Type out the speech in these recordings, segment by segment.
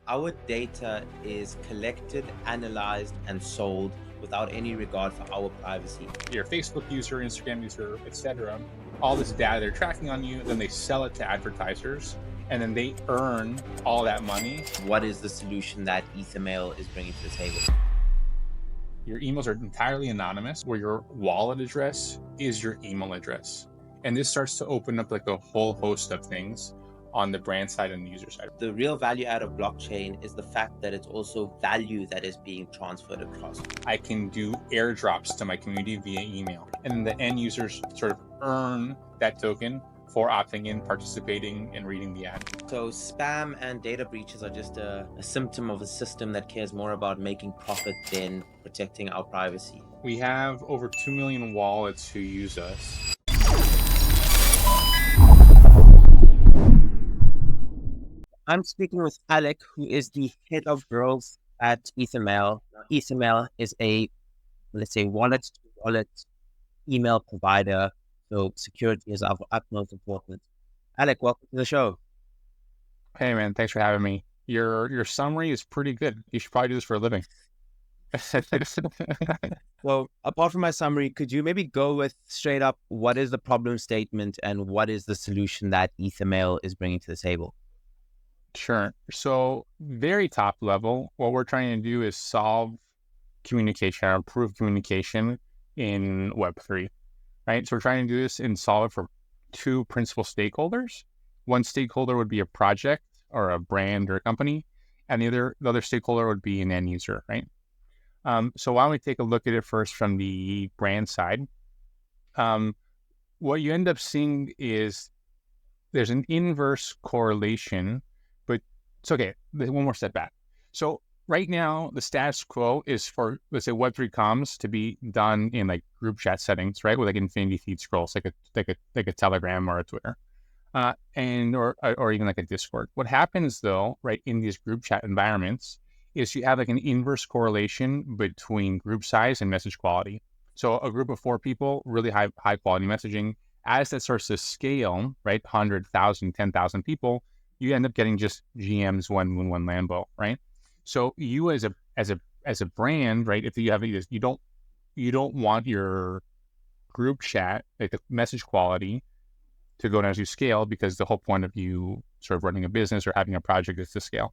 Our data is collected, analyzed, and sold without any regard for our privacy. Your Facebook user, Instagram user, etc. All this data they're tracking on you, then they sell it to advertisers, and then they earn all that money. What is the solution that Ethermail is bringing to the table? Your emails are entirely anonymous, where your wallet address is your email address. And this starts to open up like a whole host of things on the brand side and the user side. The real value add of blockchain is the fact that it's also value that is being transferred across. I can do airdrops to my community via email, and then the end users sort of earn that token for opting in, participating, and reading the ad. So spam and data breaches are just a symptom of a system that cares more about making profit than protecting our privacy. We have over 2 million wallets who use us. I'm speaking with Alec, who is the head of growth at Ethermail. Ethermail is a, let's say, wallet-to-wallet email provider. So security is of utmost importance. Alec, welcome to the show. Hey man, thanks for having me. Your summary is pretty good. You should probably do this for a living. Well, apart from my summary, could you maybe go with straight up what is the problem statement and what is the solution that Ethermail is bringing to the table? Sure. So very top level, what we're trying to do is solve communication or improve communication in Web3, right? So we're trying to do this and solve it for two principal stakeholders. One stakeholder would be a project or a brand or a company, and the other stakeholder would be an end user, right? So why don't we take a look at it first from the brand side? What you end up seeing is there's an inverse correlation, but it's okay. One more step back. So right now, the status quo is for, let's say, Web3 comms to be done in like group chat settings, right? With like infinity feed scrolls, like a Telegram or a Twitter, or even like a Discord. What happens though, right, in these group chat environments is you have like an inverse correlation between group size and message quality. So a group of 4 people, really high quality messaging. As that starts to scale, right, 100,000, 10,000 people, you end up getting just GMs, one Lambo, right? So you as a brand, right, if you have this, you don't want your group chat, like the message quality, to go down as you scale, because the whole point of you sort of running a business or having a project is to scale.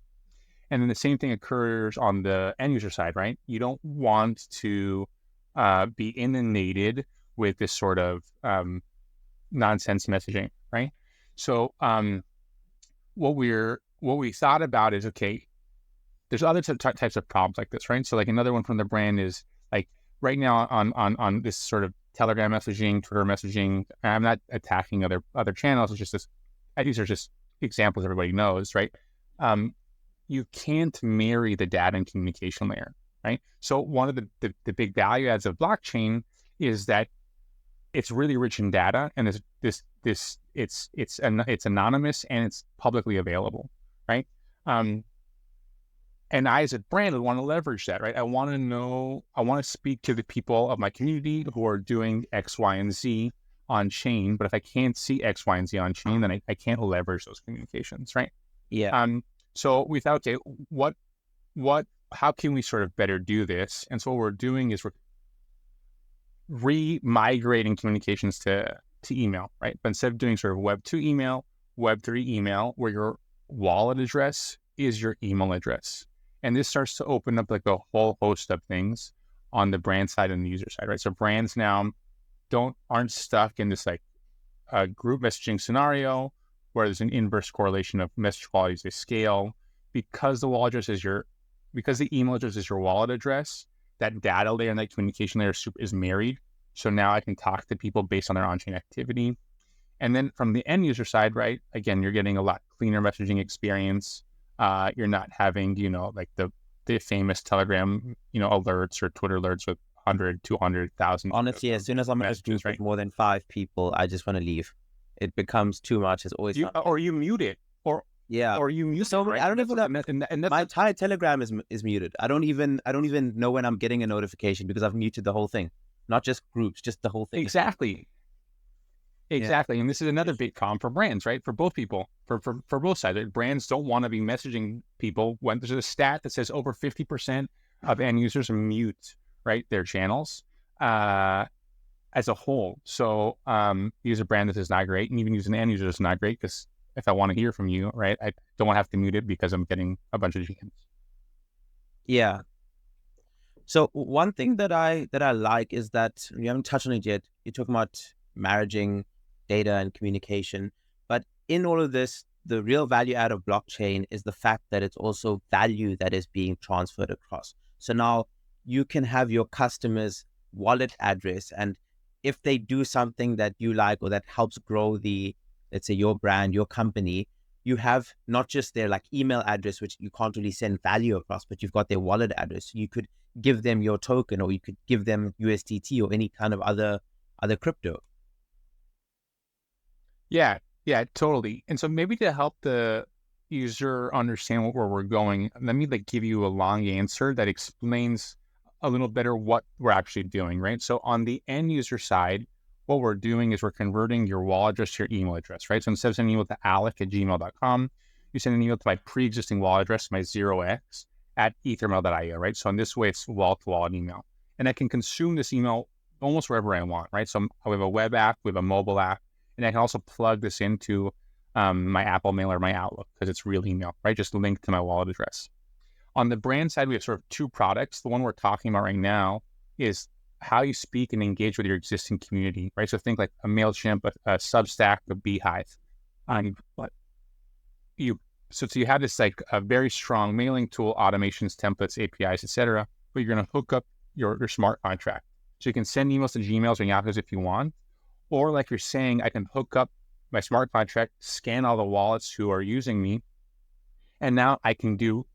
And then the same thing occurs on the end user side, right? You don't want to be inundated with this sort of nonsense messaging, right? So what we thought about is, okay, there's other types of problems like this, right? So like another one from the brand is like right now on this sort of Telegram messaging, Twitter messaging. I'm not attacking other channels. It's just this. These are just examples everybody knows, right? You can't marry the data and communication layer, right? So one of the big value adds of blockchain is that it's really rich in data, and it's anonymous and it's publicly available, right? And I, as a brand, would want to leverage that, right? I want to speak to the people of my community who are doing X, Y, and Z on chain. But if I can't see X, Y, and Z on chain, then I can't leverage those communications, right? Yeah. So we thought, okay, how can we sort of better do this? And so what we're doing is we're re-migrating communications to email, right? But instead of doing sort of Web 2 email, Web 3 email, where your wallet address is your email address. And this starts to open up like a whole host of things on the brand side and the user side, right? So brands now aren't stuck in this like group messaging scenario where there's an inverse correlation of message quality as they scale. Because the wallet address because the email address is your wallet address, that data layer and that communication layer is married. So now I can talk to people based on their on-chain activity. And then from the end user side, right, again, you're getting a lot cleaner messaging experience. You're not having, like the famous Telegram, alerts or Twitter alerts with 100, 200,000. Honestly, as soon as I'm in a group with more than 5 people, I just want to leave. It becomes too much. It's always or you mute it, or you mute so it, right? I don't even know. My entire Telegram is muted. I don't even know when I'm getting a notification because I've muted the whole thing, not just groups, just the whole thing. Exactly. Yeah. Exactly. And this is another big problem for brands, right? For both people, for both sides. Right? Brands don't want to be messaging people when there's a stat that says over 50% of end users mute, right, their channels as a whole. So use a brand that is not great, and even use an end user that's not great, because if I want to hear from you, right, I don't want to have to mute it because I'm getting a bunch of DMs. Yeah. So one thing that I like is that we haven't touched on it yet. You're talking about marrying data and communication, but in all of this, the real value add of blockchain is the fact that it's also value that is being transferred across. So now you can have your customer's wallet address, and if they do something that you like or that helps grow the, let's say, your brand, your company, you have not just their like email address, which you can't really send value across, but you've got their wallet address. You could give them your token, or you could give them USDT or any kind of other crypto. Yeah, yeah, totally. And so maybe to help the user understand where we're going, let me like give you a long answer that explains a little better what we're actually doing, right? So on the end user side, what we're doing is we're converting your wallet address to your email address, right? So instead of sending an email to alec@gmail.com, you send an email to my pre-existing wallet address, my 0x at ethermail.io, right? So in this way, it's wall-to-wallet email. And I can consume this email almost wherever I want, right? So we have a web app, we have a mobile app, and I can also plug this into my Apple Mail or my Outlook because it's real email, right? Just linked to my wallet address. On the brand side, we have sort of two products. The one we're talking about right now is how you speak and engage with your existing community, right? So think like a MailChimp, a Substack, a Beehive. But so you have this like a very strong mailing tool, automations, templates, APIs, etc. But you're going to hook up your smart contract. So you can send emails to Gmails or Yahoos if you want. Or like you're saying, I can hook up my smart contract, scan all the wallets who are using me, and now I can do,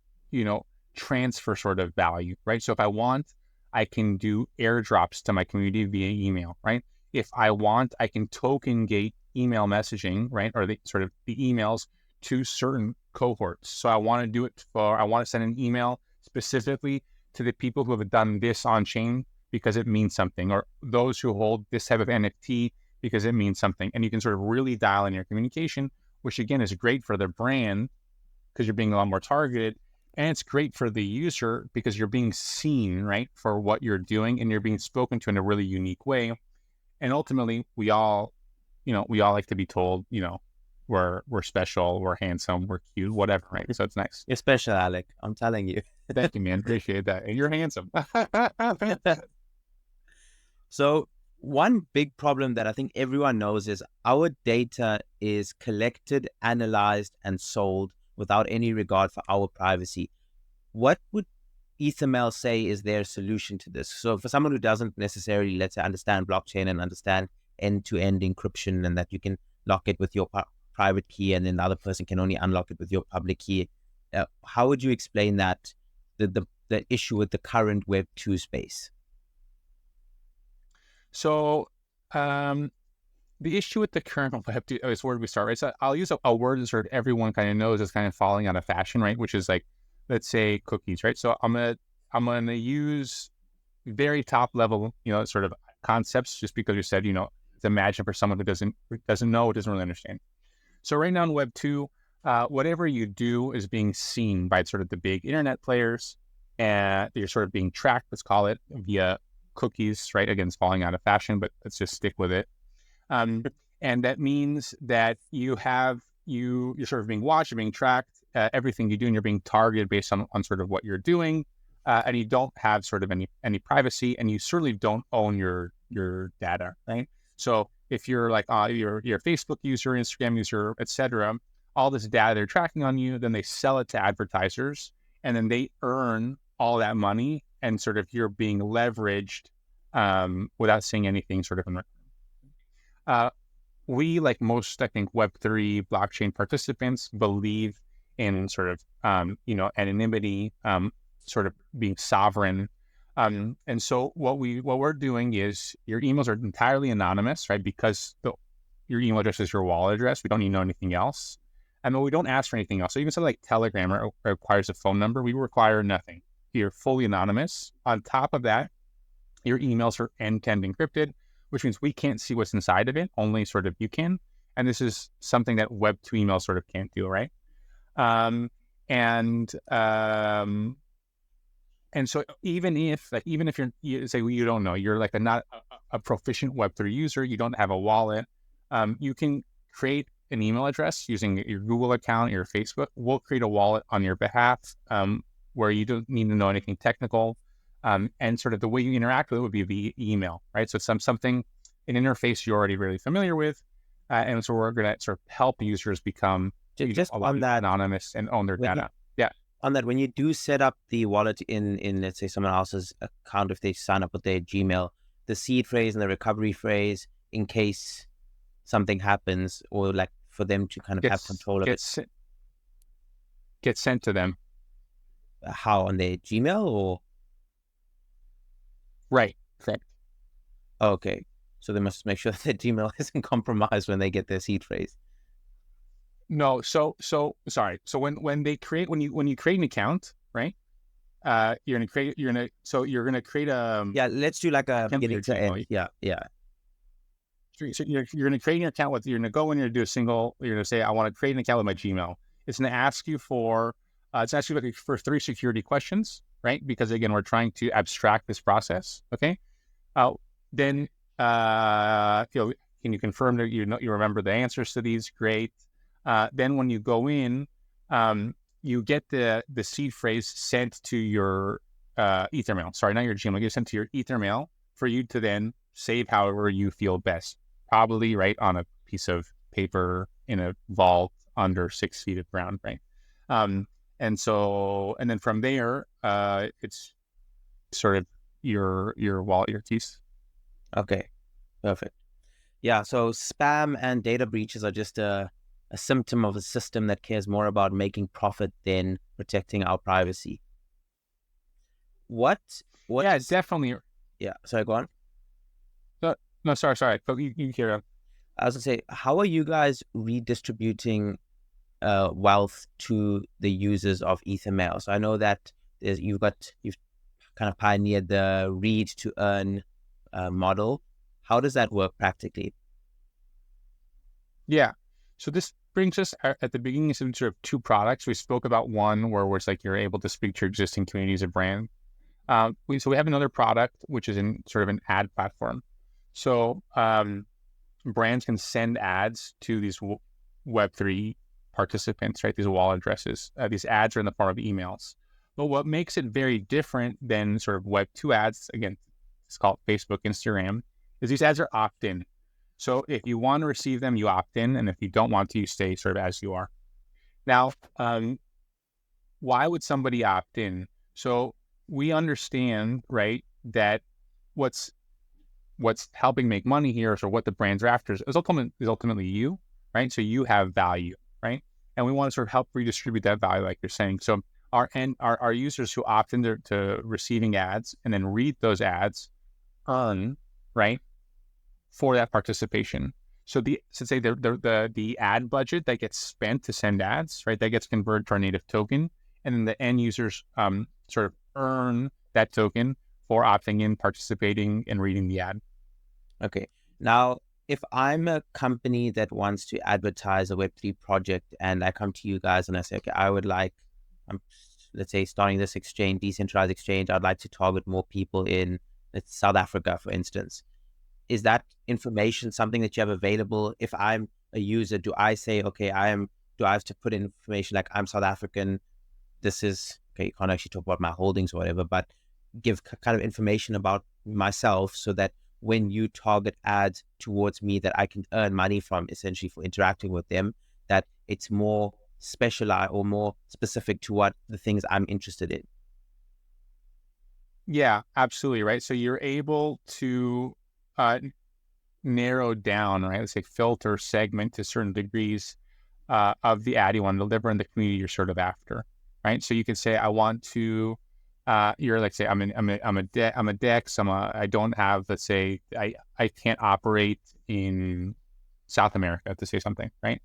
transfer sort of value, right? So if I want, I can do airdrops to my community via email, right? If I want, I can token gate email messaging, right? Or the emails to certain cohorts. So I want to send an email specifically to the people who have done this on chain because it means something, or those who hold this type of NFT because it means something. And you can sort of really dial in your communication, which again is great for the brand because you're being a lot more targeted. And it's great for the user because you're being seen, right, for what you're doing, and you're being spoken to in a really unique way. And ultimately, we all like to be told, we're special, we're handsome, we're cute, whatever, right? So it's nice. You're special, Alec. I'm telling you. Thank you, man. Appreciate that. And you're handsome. So one big problem that I think everyone knows is our data is collected, analyzed, and sold without any regard for our privacy. What would Ethermail say is their solution to this? So for someone who doesn't necessarily, let's say, understand blockchain and understand end-to-end encryption, and that you can lock it with your private key and then the other person can only unlock it with your public key, how would you explain that, the issue with the current Web 2 space? So the issue with the current Web 2 is where we start, right? So I'll use a word that sort of everyone kind of knows is kind of falling out of fashion, right? Which is like, let's say cookies, right? So I'm gonna use very top level, sort of concepts, just because you said, to imagine for someone who doesn't know, doesn't really understand. So right now in Web 2, whatever you do is being seen by sort of the big internet players, and you're sort of being tracked, let's call it, via cookies, right? Again, it's falling out of fashion, but let's just stick with it. And that means that you're sort of being watched, you're being tracked, everything you do, and you're being targeted based on sort of what you're doing, and you don't have sort of any privacy, and you certainly don't own your data, right? So if you're like you're a Facebook user, Instagram user, etc., all this data they're tracking on you, then they sell it to advertisers, and then they earn all that money, and sort of you're being leveraged without seeing anything sort of in return. We, like most, I think, Web3 blockchain participants, believe in sort of, anonymity, sort of being sovereign. And so what we're doing is your emails are entirely anonymous, right? Because your email address is your wallet address. We don't need to know anything else. And we don't ask for anything else. So even something like Telegram requires a phone number. We require nothing. You're fully anonymous. On top of that, your emails are end-to-end encrypted. which means we can't see what's inside of it. Only sort of you can. And this is something that Web2 email sort of can't do, right? Um, and so even if say you don't know, you're like not a proficient Web3 user, you don't have a wallet, you can create an email address using your Google account, your Facebook. We'll create a wallet on your behalf, where you don't need to know anything technical. And sort of the way you interact with it would be via email, right? So it's something, an interface you're already really familiar with. And so we're going to sort of help users become Just a lot on that, anonymous and own their data. Yeah. On that, when you do set up the wallet in let's say someone else's account, if they sign up with their Gmail, the seed phrase and the recovery phrase, in case something happens, or like for them to kind of have control of it, gets sent to them. How, on their Gmail or? Right. Correct. Okay. So they must make sure that their Gmail isn't compromised when they get their seed phrase. No, so sorry. So when you create an account, right? You're gonna create a yeah. Let's do like a beginning to end. Yeah. So you're gonna create an account you're gonna go in and do you're gonna say, I want to create an account with my Gmail. It's gonna ask you for for 3 security questions, right? Because again, we're trying to abstract this process. Okay. Then can you confirm that you remember the answers to these? Great. Then when you go in, you get the seed phrase sent to your Ethermail. Sorry, not your Gmail. You get sent to your Ethermail for you to then save however you feel best. Probably right on a piece of paper in a vault under 6 feet of ground, right? And then from there, it's sort of your wallet, your keys. Okay, perfect. Yeah, so spam and data breaches are just a symptom of a system that cares more about making profit than protecting our privacy. What? Yeah, definitely. Yeah, sorry, go on. No, sorry. You hear him. I was gonna say, how are you guys redistributing wealth to the users of Ethermail? So I know that you've kind of pioneered the read to earn model. How does that work practically? Yeah. So this brings us at the beginning of sort of 2 products. We spoke about one where it's like you're able to speak to your existing communities of brand. We have another product, which is in sort of an ad platform. So brands can send ads to these Web3 participants, right? These wallet addresses. These ads are in the form of emails. But what makes it very different than sort of Web2 ads, again, it's called Facebook, Instagram, is these ads are opt-in. So if you want to receive them, you opt in. And if you don't want to, you stay sort of as you are. Now, why would somebody opt in? So we understand, right, that what's helping make money here, or what the brands are after is ultimately you, right? So you have value, right? And we want to sort of help redistribute that value, like you're saying. So our users who opt in to receiving ads and then read those ads earn, right, for that participation. So say the ad budget that gets spent to send ads, right, that gets converted to our native token, and then the end users sort of earn that token for opting in, participating, and reading the ad. Okay. Now, if I'm a company that wants to advertise a Web3 project and I come to you guys and I say, okay, I'm, let's say, starting this exchange, decentralized exchange, I'd like to target more people in South Africa, for instance. Is that information something that you have available? If I'm a user, do I say, okay, do I have to put in information like I'm South African? This is, okay, you can't actually talk about my holdings or whatever, but give kind of information about myself so that when you target ads towards me that I can earn money from, essentially for interacting with them, that it's more specialized or more specific to what the things I'm interested in. Yeah, absolutely. Right. So you're able to narrow down, right? Let's say filter, segment to certain degrees of the ad you want to deliver in the community you're sort of after, right? So you can say, I want to. You're like, say, I'm a DEX. I don't have, let's say, I can't operate in South America, to say something, right?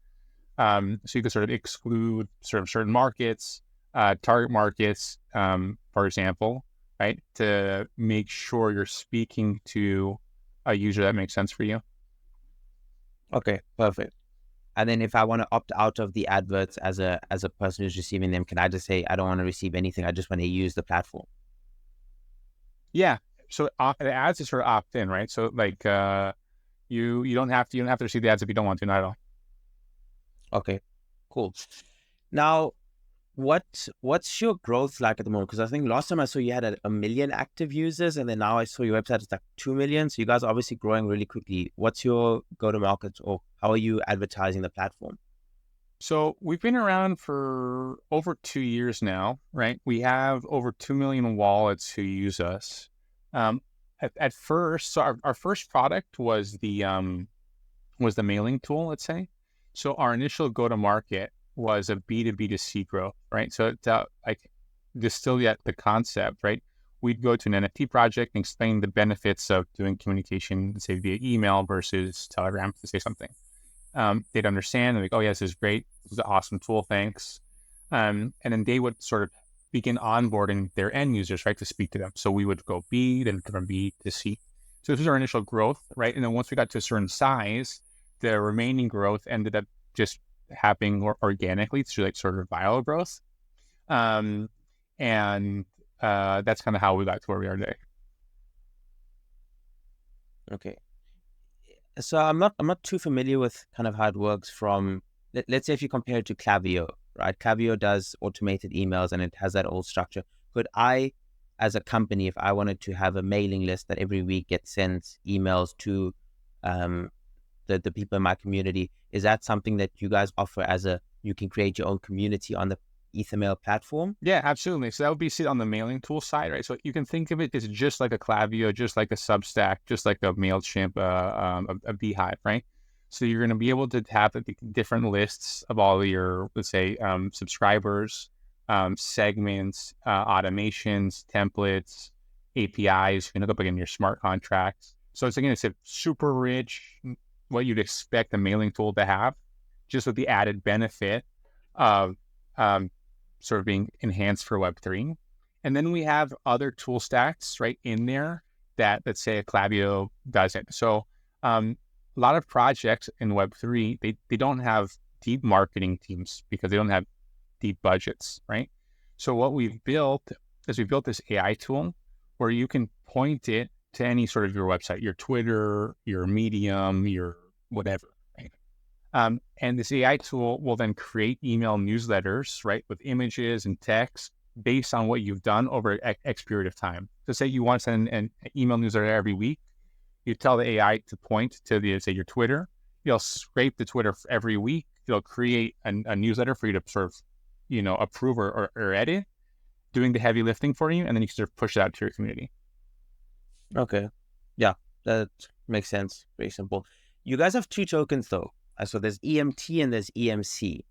So you can sort of exclude sort of certain markets, target markets, for example, right? To make sure you're speaking to a user that makes sense for you. Okay, perfect. And then if I want to opt out of the adverts as a person who's receiving them, can I just say I don't want to receive anything? I just want to use the platform. Yeah. So the ads is sort of opt in, right? So like you don't have to receive the ads if you don't want to, not at all. Okay, cool. Now, what's your growth like at the moment? Because I think last time I saw you had a million active users, and then now I saw your website is like 2 million. So you guys are obviously growing really quickly. What's your go to market, or how are you advertising the platform? So we've been around for over 2 years now, right? We have over 2 million wallets who use us. Um, at first, so our first product was the mailing tool, let's say. So our initial go to market was a B2B2C growth, right? So to like distill yet the concept, right? We'd go to an NFT project and explain the benefits of doing communication, say via email versus Telegram, to say something. They'd understand and like, oh yeah, this is great. This is an awesome tool. Thanks. And then they would sort of begin onboarding their end users, right, to speak to them. So we would go B, then from B to C. So this was our initial growth, right? And then once we got to a certain size, the remaining growth ended up just happening organically through like sort of viral growth. Um, and that's kind of how we got to where we are today. Okay. So I'm not too familiar with kind of how it works from let's say if you compare it to Klaviyo, right? Klaviyo does automated emails and it has that old structure. Could I, as a company, if I wanted to have a mailing list that every week gets sent emails to um, the people in my community, is that something that you guys offer as you can create your own community on the Ethermail platform? Yeah, absolutely. So that would be sit on the mailing tool side, right? So you can think of it as just like a Klaviyo, just like a Substack, just like a MailChimp, a Beehive, right? So you're going to be able to have the different lists of all of your, let's say, subscribers, segments, automations, templates, APIs. You can look up again your smart contracts. So it's again, it's a super rich, what you'd expect a mailing tool to have, just with the added benefit of um, sort of being enhanced for Web3. And then we have other tool stacks right in there that, let's say, a Klaviyo doesn't. So a lot of projects in Web3, they don't have deep marketing teams because they don't have deep budgets, right? So what we've built is we built this AI tool where you can point it to any sort of your website, your Twitter, your Medium, your whatever, right? And this AI tool will then create email newsletters, right, with images and text based on what you've done over X period of time. So say you want to send an email newsletter every week, you tell the AI to point to say your Twitter. You'll scrape the Twitter every week. It'll create a newsletter for you to sort of, approve or edit, doing the heavy lifting for you, and then you can sort of push it out to your community. Okay. Yeah, that makes sense. Very simple. You guys have two tokens though. So there's EMT and there's EMC.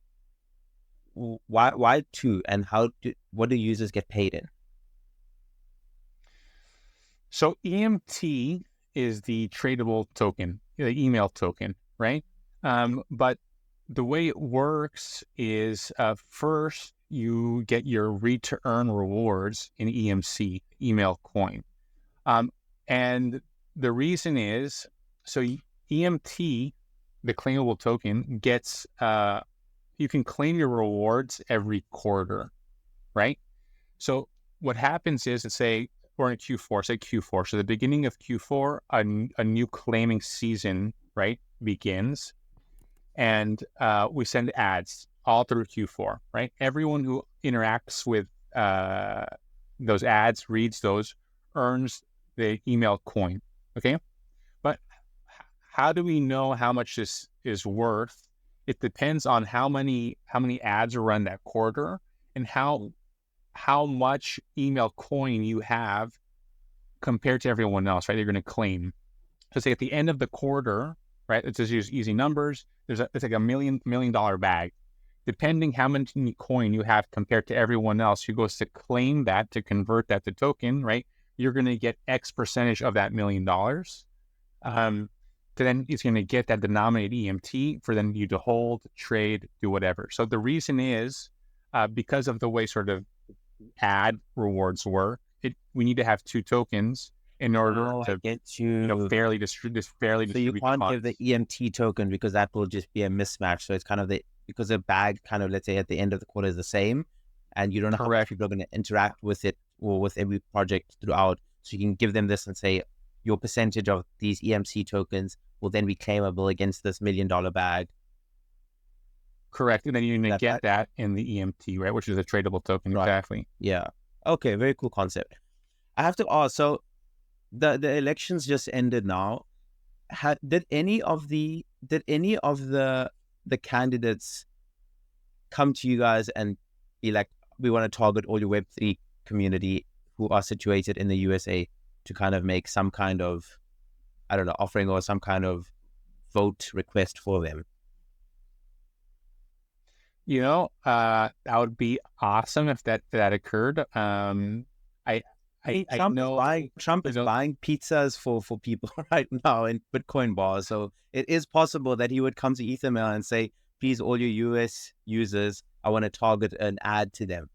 Why two? And what do users get paid in? So EMT is the tradable token, the email token, right? But the way it works is first you get your read to earn rewards in EMC, email coin. And the reason is, so EMT, the claimable token, gets, you can claim your rewards every quarter, right? So what happens is, let's say we're in Q4, so the beginning of Q4, a new claiming season, right, begins. And we send ads all through Q4, right? Everyone who interacts with those ads, reads those, earns the email coin, okay? But how do we know how much this is worth? It depends on how many ads are run that quarter and how much email coin you have compared to everyone else, right? You're going to claim. So say at the end of the quarter, right? Let's just use easy numbers. It's like $1 million bag. Depending how many coin you have compared to everyone else who goes to claim that, to convert that to token, right? You're going to get X percentage of that $1 million. So then it's going to get that denominated EMT for then you to hold, trade, do whatever. So the reason is because of the way sort of ad rewards work, we need to have two tokens in order Oh, I to get you. fairly So you distribute the can't give funds. the EMT token because that will just be a mismatch. So it's kind of because the bag kind of, let's say at the end of the quarter is the same and you don't know how much Correct. people are going to interact with it or with every project throughout. So you can give them this and say your percentage of these EMC tokens will then be claimable against this $1 million bag. Correct. And then you're Is going to that get right? that in the EMT, right? Which is a tradable token. Right. Exactly. Yeah. Okay. Very cool concept. I have to ask. So the elections just ended now. Did any of the candidates come to you guys and be like, we want to target all your Web3 community who are situated in the USA to kind of make some kind of, I don't know, offering or some kind of vote request for them? That would be awesome if that occurred. I I mean, I know, Trump you is know, buying pizzas for people right now in Bitcoin bars. So it is possible that he would come to Ethermail and say, please, all your US users, I want to target an ad to them.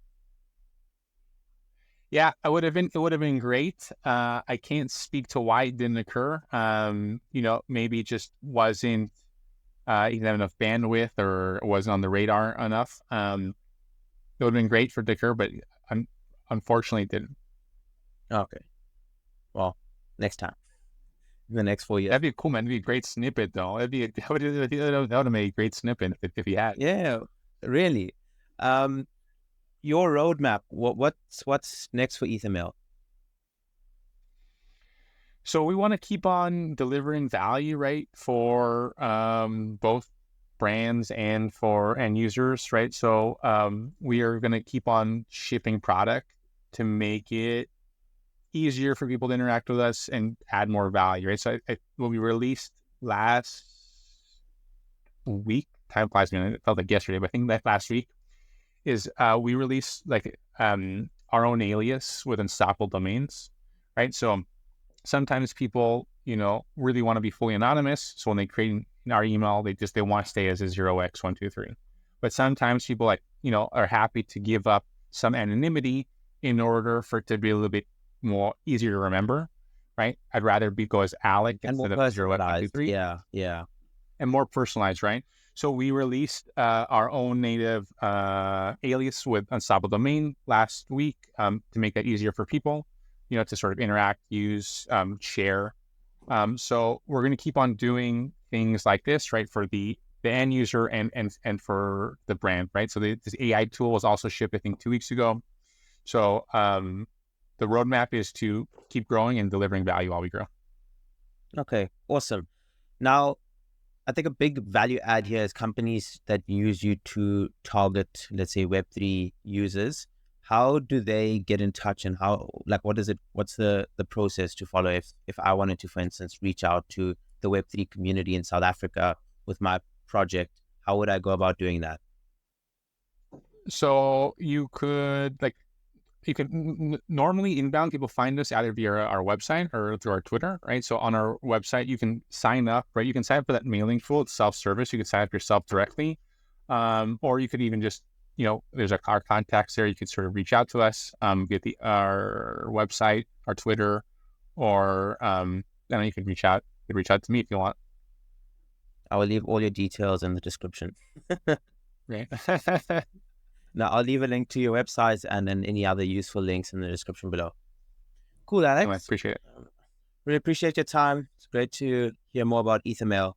yeah, it would have been great. I can't speak to why it didn't occur. Maybe it just wasn't he didn't have enough bandwidth or wasn't on the radar enough. It would have been great for Dicker, but unfortunately it didn't. Okay. Well, next time, in the next 4 years. That'd be cool, man. That'd be a great snippet, though. That would have made a great snippet if he had. Yeah, really. Um, your roadmap, what's next for Ethermail? So we want to keep on delivering value, right, for both brands and for end users, right? So we are going to keep on shipping product to make it easier for people to interact with us and add more value, right? So when we released last week, time flies, man. It felt like yesterday, but I think that last week is we released our own alias with unstoppable domains, right? So sometimes people, really want to be fully anonymous. So when they create our email, they want to stay as a 0x123. But sometimes people are happy to give up some anonymity in order for it to be a little bit more easier to remember, right? I'd rather go as Alec And more instead of personalized. 0x123 Yeah, yeah. and more personalized, right? So we released our own native alias with unstoppable domain last week to make that easier for people, to sort of interact, use, share. So we're going to keep on doing things like this, right, for the end user and for the brand, right? So this AI tool was also shipped, I think, 2 weeks ago. So the roadmap is to keep growing and delivering value while we grow. Okay, awesome. Now, I think a big value add here is companies that use you to target, let's say, Web3 users. How do they get in touch and what's the process to follow if I wanted to, for instance, reach out to the Web3 community in South Africa with my project? How would I go about doing that? So normally inbound people find us either via our website or through our Twitter, right? So on our website, you can sign up, right? You can sign up for that mailing tool. It's self-service. You can sign up yourself directly. Or you could even just, there's our contacts there. You could sort of reach out to us, get our website, our Twitter, or then you can reach out to me if you want. I will leave all your details in the description. Right. Now, I'll leave a link to your websites and then any other useful links in the description below. Cool, Alex. Appreciate it. Really appreciate your time. It's great to hear more about Ethermail.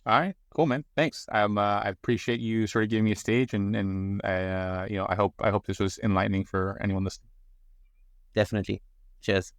All right, cool, man. Thanks. I appreciate you sort of giving me a stage, and I hope this was enlightening for anyone listening. Definitely. Cheers.